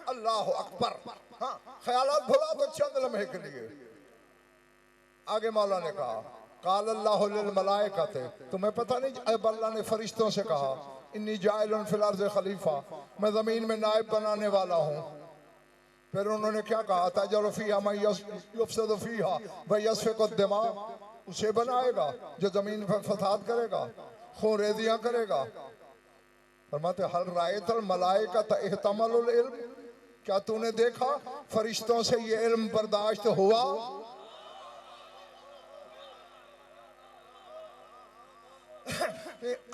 अल्लाह अकबर। हाँ, ख्यालात भुला दो चंद लम्हे के लिए। आगे मौला ने कहा काल अल्लाहु लिल मलाइकते, तुम्हें पता नहीं अब अल्लाह ने फरिश्तों से कहा इन्नी जाइलुन फिल अर्ज़ खलीफा, मैं जमीन में नायब बनाने वाला हूँ। फिर उन्होंने क्या कहा? तजअलु फ़ीहा मन युफ़सिदु फ़ीहा व यस्फ़िकु दिमा, उसे बनाएगा जो जमीन पर फसाद करेगा, खून रेजियां करेगा। फरमाते हल रायतल मलाइकत इहतमलुल इल्म, क्या तूने देखा फरिश्तों से ये इल्म बर्दाश्त हुआ?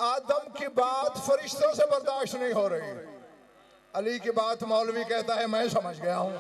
आदम की बात फरिश्तों से बर्दाश्त नहीं हो रही, अली की बात मौलवी कहता है मैं समझ गया हूं।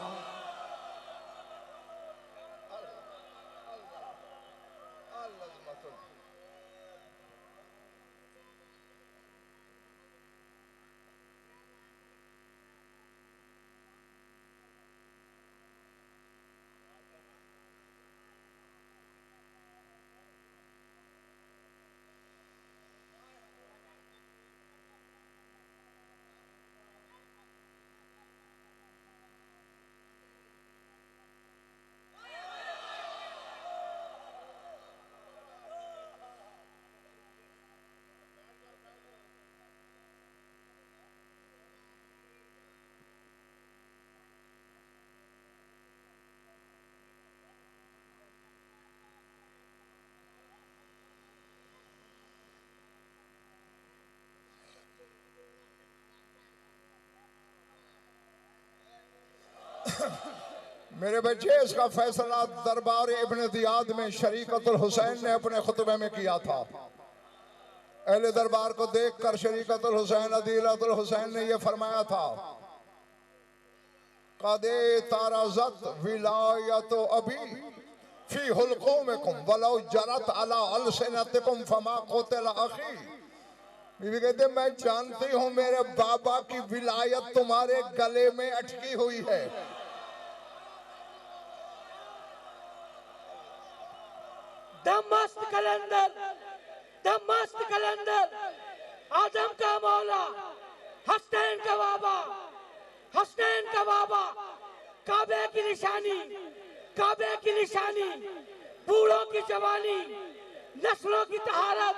मेरे बच्चे, इसका फैसला दरबार इब्न दियाद में शरीकतुल हुसैन ने अपने खुतबे में किया था। अहले दरबार को देखकर शरीकतुल हुसैन अदीलतुल हुसैन ने यह फरमाया था, कदे ताराज़त विलायतो अभी फी हुलकुमिकुम वलौ जरत अला अलसिनतिकुम फमा क़ुतिल अखी। बीवी कहते मैं जानती हूं मेरे बाबा की विलायत तुम्हारे गले में अटकी हुई है। दमस्त कलंदर, दमस्त कलंदर, आदम का मौला, हसनैन का बाबा, हसनैन का बाबा, काबे की निशानी, काबे की निशानी, बूढ़ों की जवानी, नस्लों की तहारत,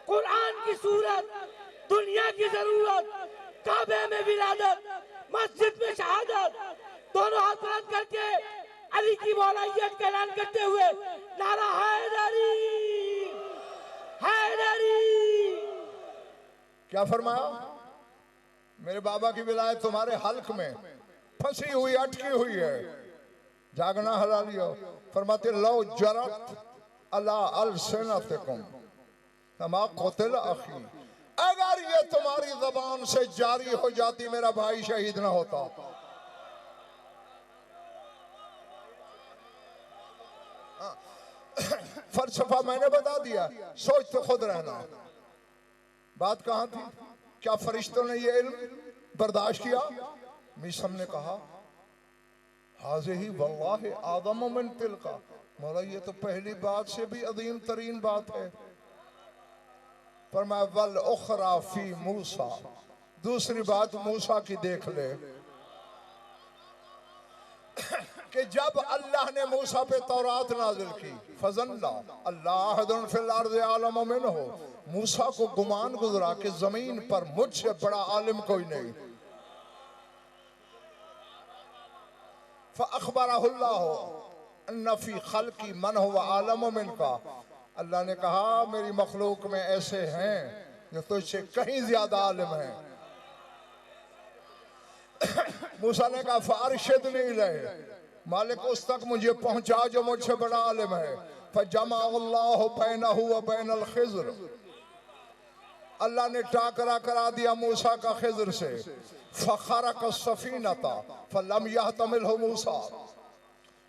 कुरान की सूरत, दुनिया की जरूरत, काबे में विलादत, मस्जिद में शहादत, दोनों हाथ बुलंद करके अली की मौलाइयत का ऐलान करते हुए नारा हैदरी, हैदरी। क्या फरमाया? मेरे बाबा की विलायत तुम्हारे हल्क में फंसी हुई अटकी हुई है, जागना हलाली हो। फरमाते लो जरत अला अलसिनतिकुम फमा क़ुतिल अखी, अगर ये तुम्हारी जबान से जारी हो जाती मेरा भाई शहीद ना होता। फलसफा मैंने बता दिया, सोच तो खुद रहना। बात कहां थी? क्या फरिश्तों ने ये इल्म बर्दाश्त किया? मिसम ने कहा हाज़िही वल्लाहि आदम मिन तिलका, मौला ये तो पहली बात से भी अजीम तरीन बात है। फरमाया वल उखरा फी मूसा, दूसरी बात मूसा की देख ले कि जब अल्लाह ने मूसा पे तौरात नाजिल की, फजल्ला अल्लाह फिल अर्ज़ आलम मिन्हु, मूसा को गुमान गुजरा कि जमीन पर मुझसे बड़ा आलिम कोई नहीं। फ़अख़बरहुल्लाहु अन्ना फ़ी ख़ल्क़ी मन हुवा आलम मिनका, अल्लाह ने कहा मेरी मखलूक में ऐसे हैं जो तुझसे कहीं ज्यादा आलिम हैं। मूसा ने कहा फ़अरशिदनी इलैहि, मालिक उस तक मुझे पहुंचा जो मुझसे बड़ा आलिम है। फ़जमअल्लाहु बैनहु व बैनल खिज़्र, अल्लाह ने टाकरा करा दिया मूसा का खिज़्र से। फ़ख़रक़ सफ़ीनता फ़लम यहतमिलहु मूसा,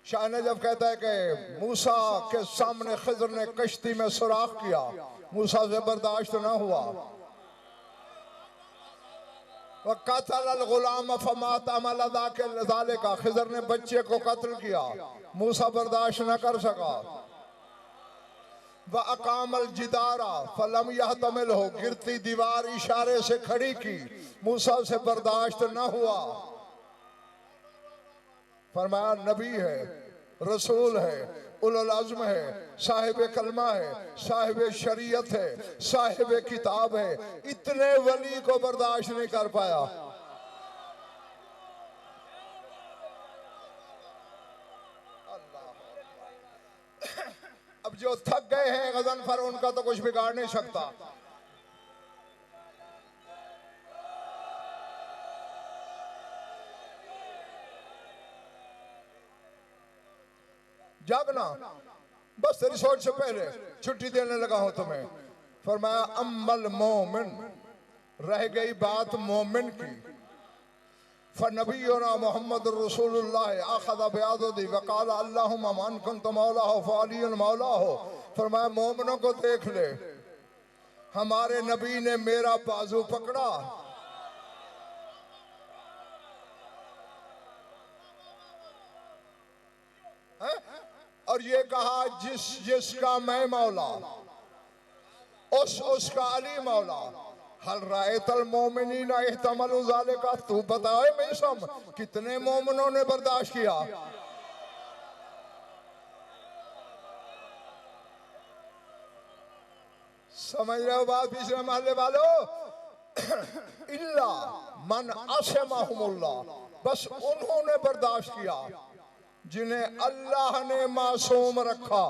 शाह ने जब कहता है कि मूसा के सामने खिज़्र ने कश्ती में सुराख किया, मूसा से बर्दाश्त न हुआ। वक़तल गुलाम फमात अमल ज़ालिका, खिज़्र ने बच्चे को कत्ल किया, मूसा बर्दाश्त न कर सका। व अकामल जिदारा फलम यहतमिलहु, गिरती दीवार इशारे से खड़ी की, मूसा से बर्दाश्त न हुआ। फरमाया नबी है, रसूल है, उलुल अज़्म है, साहिब कलमा है, साहिब शरीयत है, साहिब किताब है, इतने वली को बर्दाश्त नहीं कर पाया। अब जो थक गए हैं गज़नफर, उनका तो कुछ बिगाड़ नहीं सकता। जागना बस रिसोर्ट से पहले छुट्टी देने लगा हूं तुम्हें। फरमाया अम्मल मोमिन, रह गई बात मोमिन की। फनबीयुना मोहम्मद रसूलुल्लाह अखज़ बियदी वक़ाल अल्लाहुम्मा मन कुन्त मौलाहु फ़अलियुन मौलाहु, फरमाया मोमिनों को देख ले, हमारे नबी ने मेरा बाजू पकड़ा, और ये कहा जिसका मैं मौला उसका अली मौला। हल रायतल मोमिनीना इहतमलु ज़ालिका, तू बताए मिसम कितने मोमिनों ने बर्दाश्त किया? समझ रहे हो बात पिछले महल्ले वालों? इल्ला मन असमहुमुल्लाह, बस उन्होंने बर्दाश्त किया जिन्हें अल्लाह ने मासूम रखा।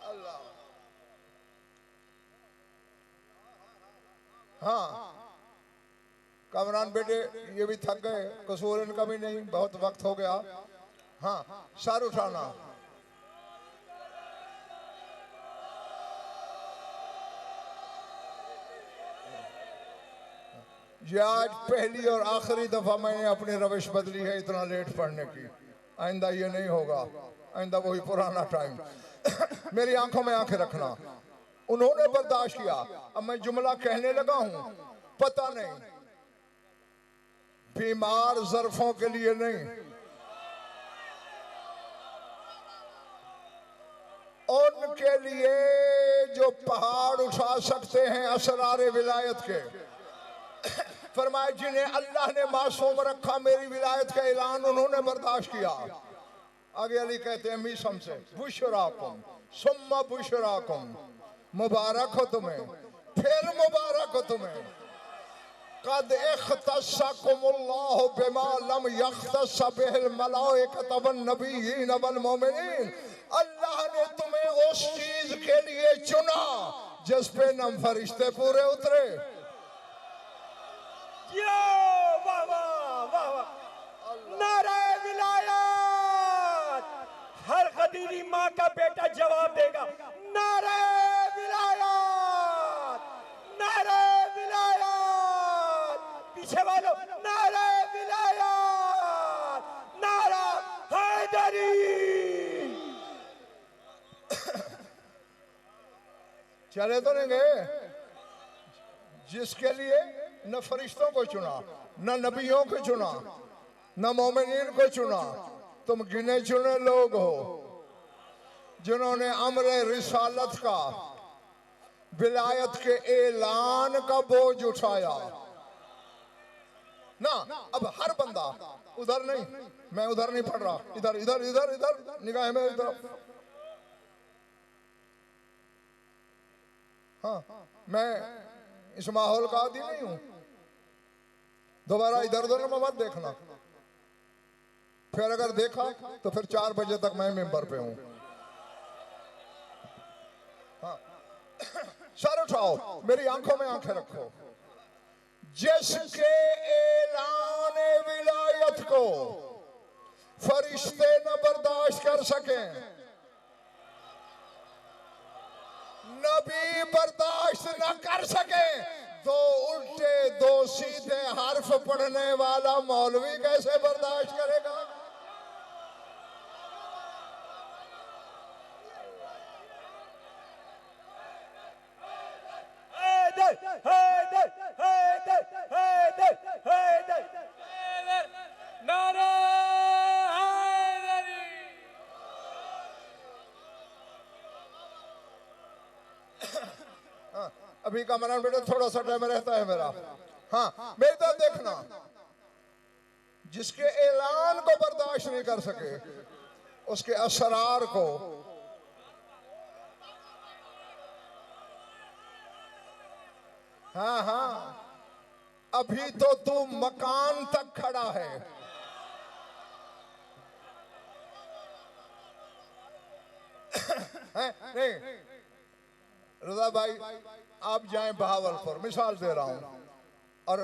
अल्लाह, हाँ कामरान बेटे ये भी थक गए, कसूर इनका भी नहीं, बहुत वक्त हो गया। हाँ, सर उठाना। ये आज पहली और आखिरी दफा मैंने अपनी रविश बदली है इतना लेट पढ़ने की। आइंदा ये नहीं होगा, आइंदा वही पुराना टाइम। मेरी आंखों में आंखें रखना। उन्होंने बर्दाश्त किया, अब मैं जुमला कहने लगा हूं, पता नहीं बीमार ज़र्फों के लिए नहीं, उनके लिए जो पहाड़ उठा सकते हैं असरारे विलायत के। फरमाए जिन्हें अल्लाह ने मासूम रखा, मेरी विलायत का ऐलान उन्होंने बर्दाश्त किया। आगे अली कहते हैं मीसम से, बुशराकुम सुम्मा बुशराकुम, मुबारक हो तुम्हें, फिर मुबारक हो तुम्हें। कद इख्तस्सकुमुल्लाहु बिमा लम यख्तस्स बिहिल मलाइकतु वन नबिय्यीन वल मोमिनीन। अल्लाह ने तुम्हें उस चीज के लिए चुना जिस पे न फरिश्ते पूरे उतरे। वाह वाह वाह वाह, नारे विलायत। हर खदीरी माँ का बेटा जवाब देगा, नारे विलायत, नारे विलायत। पीछे वालों, नारे विलायत, नारा हैदरी। चले तो नहीं गए, जिसके लिए न फरिश्तों को चुना, न नबियों को चुना, न मोमिनीन को चुना। तुम गिने चुने लोग हो जिन्होंने अमरे रिसालत का, विलायत के ऐलान का बोझ उठाया ना। अब हर बंदा उधर नहीं, मैं उधर नहीं पढ़ रहा, इधर इधर इधर इधर निगाह में इधर। हाँ, मैं इस माहौल का आदी नहीं हूं। दोबारा इधर उधर में मत देखना, फिर अगर देखा तो फिर 4 बजे तक मैं मेंबर पे हूं। हाँ, सर उठाओ, मेरी आंखों में आंखें रखो। जिसके ऐलान विलायत को फरिश्ते न बर्दाश्त कर सके, नबी बर्दाश्त न कर सके, दो उल्टे दो सीधे हर्फ पढ़ने वाला मौलवी कैसे बर्दाश्त करेगा? हैदर हैदर हैदर हैदर हैदर, नारा हैदरी। अभी का मनान बेटा थोड़ा सा टाइम रहता है मेरा। हाँ, मेरी तरफ देखना। जिसके ऐलान को बर्दाश्त नहीं कर सके, उसके असरार को, हाँ हाँ, अभी तो तू मकान तक खड़ा है। नहीं रजा भाई, आप जाएं बहावलपुर, मिसाल दे रहा हूं, और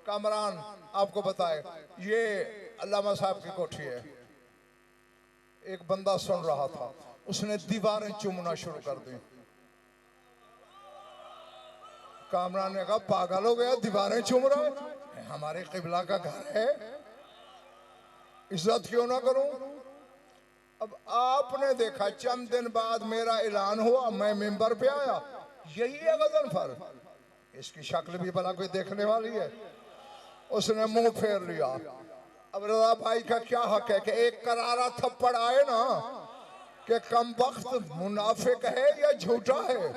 कामरान आपको बताए ये अल्लामा साहब की कोठी है। एक बंदा सुन रहा था, उसने दीवारें चूमना शुरू कर दी। कामरान ने कहा पागल हो गया, दीवारें चूम रहा है, हमारे किबला का घर है, इज्जत क्यों ना करूं? अब आपने देखा चंद दिन बाद मेरा ऐलान हुआ, मैं मेंबर पे आया, यही है गजनफर, इसकी शक्ल भी भला कोई देखने वाली है। उसने मुंह फेर लिया। अब रजा भाई का क्या हक है कि एक करारा थप्पड़ आए ना कि कम वक्त मुनाफिक है या झूठा है,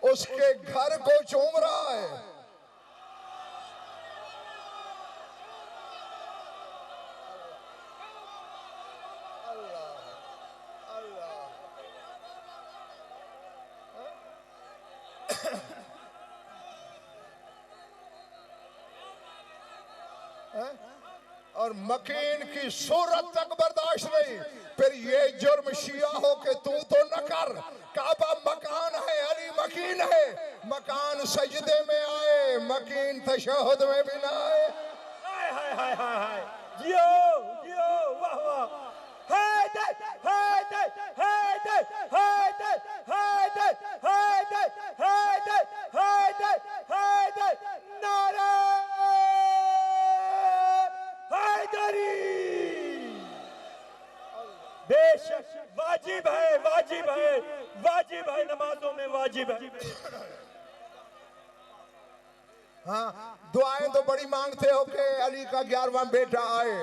उसके घर को चूम रहा है। और मकीन की सूरत तक बर्दाश्त नहीं। फिर ये जुर्म शिया हो के तू तो न कर, काबा मकान है, अली मकीन है, मकान सजदे में आए, मकीन तशहुद में भी ना आए। हाय हाय हाय हाय हाय, जियो जियो, वाह वाह। हैदर हैदर हैदर हैदर हैदर हैदर हैदर हैदर हैदर, नारा हैदरी। बेशक वाजिब है, वाजिब है, वाजिब है, नमाजों में वाजिब है। हाँ, दुआएं तो बड़ी मांगते हो कि अली का 11वां बेटा आए,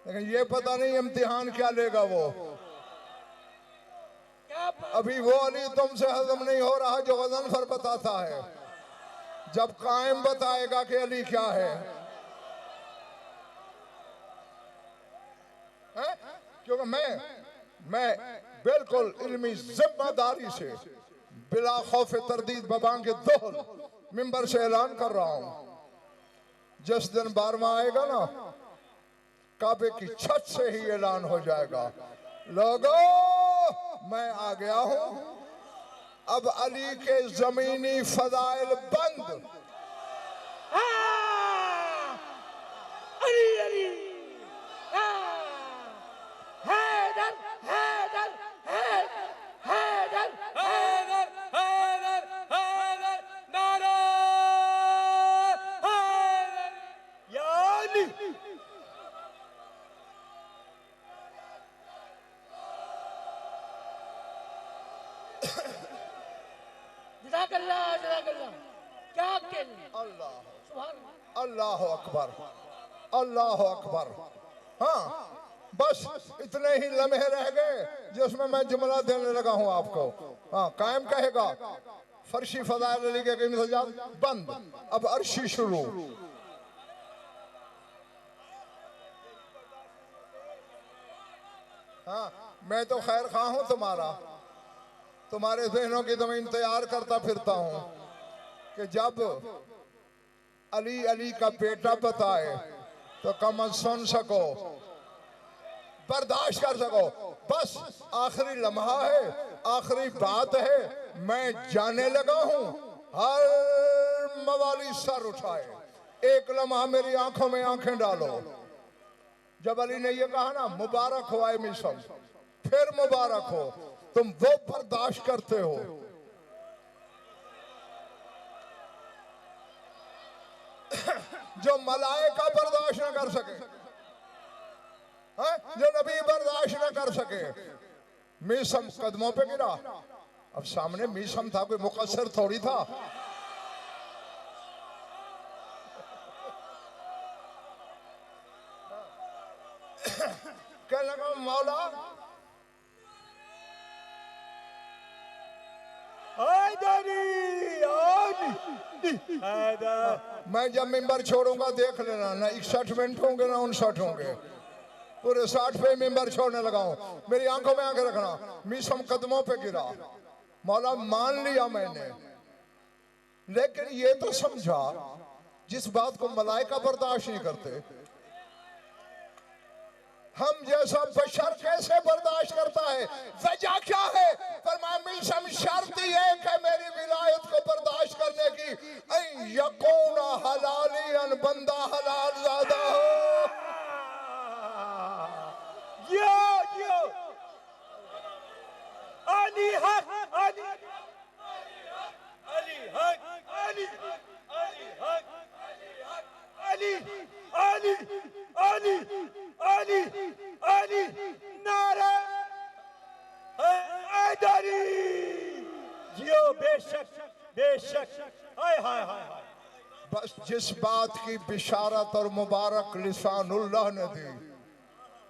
लेकिन ये पता नहीं इम्तिहान क्या लेगा वो। अभी वो अली तुमसे हजम नहीं हो रहा जो गज़नफ़र बताता है। जब कायम बताएगा कि अली क्या है, क्योंकि मैं बिल्कुल इल्मी जिम्मेदारी से बिला खौफ तरदीद बबांग के दोहल मिंबर से ऐलान कर रहा हूं, जिस दिन 12वां आएगा ना, काबे की छत से ही ऐलान हो जाएगा, लोगों मैं आ गया हूं, अब अली के जमीनी फजाइल बंद। अली अली हैदर हैदर हैदर हैदर हैदर हैदर हैदर, नारा हैदर या अली। जज़ाकल्लाह जज़ाकल्लाह, क्या कहने। अल्लाह सुभान अल्लाह। अल्लाह अकबर, अल्लाह अकबर। हाँ, बस इतने ही लम्हे रह गए जिसमें मैं जुमला देने लगा हूं आपको। हाँ, कायम कहेगा फर्शी फजाइल अली के बंद, अब अर्शी शुरू। हाँ, मैं तो खैर खा हूं तुम्हारा, तुम्हारे जहनों की जमीन तैयार करता फिरता हूं कि जब अली अली का बेटा बताए तो कम सुन सको, बर्दाश्त कर सको। बस आखिरी लम्हा है, आखिरी बात है, मैं जाने लगा हूं। हर मवाली सर उठाए, एक लम्हा मेरी आंखों में आंखें डालो। जब अली ने ये कहा ना, मुबारक हो आए मिशन, फिर मुबारक हो, तुम वो बर्दाश्त करते हो जो मलाइका बर्दाश्त न कर सके, जो नबी बर्दाश्त न कर सके। मीसम कदमों पे गिरा, अब सामने मीसम था, कोई मुकस्सर थोड़ी था। क्या लगा मौला, मैं जब मिंबर छोड़ूंगा देख लेना, ना 61 मिनट होंगे ना 59 होंगे, पूरे 60 पे मिंबर छोड़ने लगा हूं। मेरी आंखों में आंखें रखना। मीसम कदमों पे गिरा, मौला मान लिया मैंने, लेकिन ये तो समझा जिस बात को मलाइका बर्दाश्त नहीं करते, हम जैसा बशर कैसे बर्दाश्त करता है? वजह क्या है? फरमाया मीसम शर्त ये कि मेरी विलायत को बर्दाश्त करने की, यकून हलालियन, बंदा हलाल ज़ादा हो। यो यो अली हक, अली अली हक, अली अली हक, अली अली अली अली अली, नारा हैदरी। जियो बेशक बेशक, हाय हाय हाय हाय। बस जिस बात की बिशारत और मुबारक लिसानुल्लाह ने दी,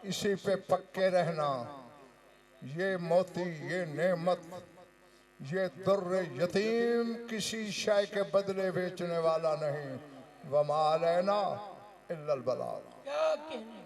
इसी पे पक्के रहना। ये मोती, ये नेमत, ये दुर्र यतीम किसी शय के बदले बेचने वाला नहीं। वमा अलैना इल्लल बलाग। क्या कहने।